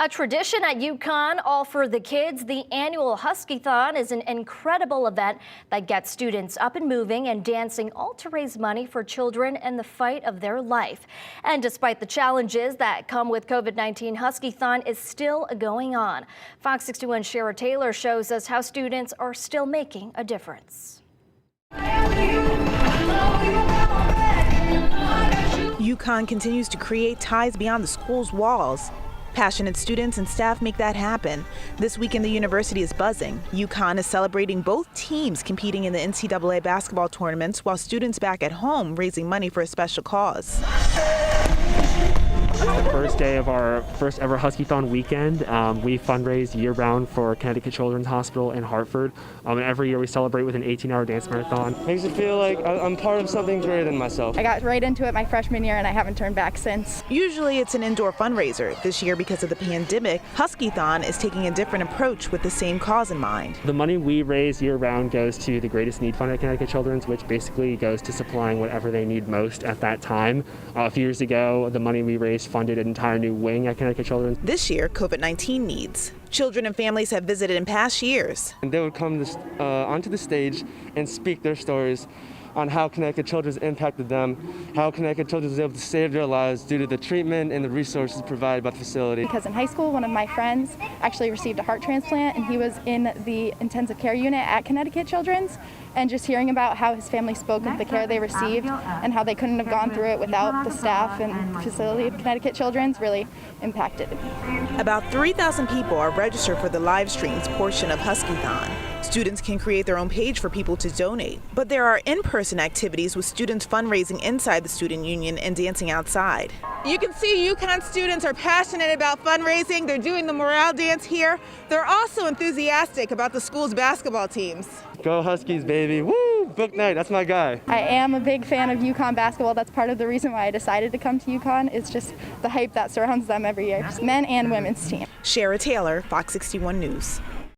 A tradition at UConn, all for the kids. The annual HuskyTHON is an incredible event that gets students up and moving and dancing, all to raise money for children in the fight of their life. And despite the challenges that come with COVID-19, HuskyTHON is still going on. Fox 61 Shara Taylor shows us how students are still making a difference. UConn continues to create ties beyond the school's walls. Passionate students and staff make that happen. This weekend, the university is buzzing. UConn is celebrating both teams competing in the NCAA basketball tournaments, while students back at home raising money for a special cause. It's the first day of our first ever HuskyTHON weekend. We fundraise year-round for Connecticut Children's Hospital in Hartford. And every year we celebrate with an 18-hour dance marathon. Makes me feel like I'm part of something greater than myself. I got right into it my freshman year and I haven't turned back since. Usually it's an indoor fundraiser. This year, because of the pandemic, HuskyTHON is taking a different approach with the same cause in mind. The money we raise year-round goes to the Greatest Need Fund at Connecticut Children's, which basically goes to supplying whatever they need most at that time. A few years ago, the money we raised funded an entire new wing at Connecticut Children's. This year, COVID-19 needs. Children and families have visited in past years. And they would come onto the stage and speak their stories on how Connecticut Children's impacted them, how Connecticut Children's was able to save their lives due to the treatment and the resources provided by the facility. Because in high school, one of my friends actually received a heart transplant and he was in the intensive care unit at Connecticut Children's. And just hearing about how his family spoke of the care they received and how they couldn't have gone through it without the staff and facility of Connecticut Children's really impacted me. About 3,000 people are registered for the live streams portion of HuskyTHON. Students can create their own page for people to donate, but there are in-person activities with students fundraising inside the student union and dancing outside. You can see UConn students are passionate about fundraising. They're doing the morale dance here. They're also enthusiastic about the school's basketball teams. Go Huskies, baby. Woo! Book night, that's my guy. I am a big fan of UConn basketball. That's part of the reason why I decided to come to UConn. It's just the hype that surrounds them every year, men and women's team. Shara Taylor, Fox 61 News.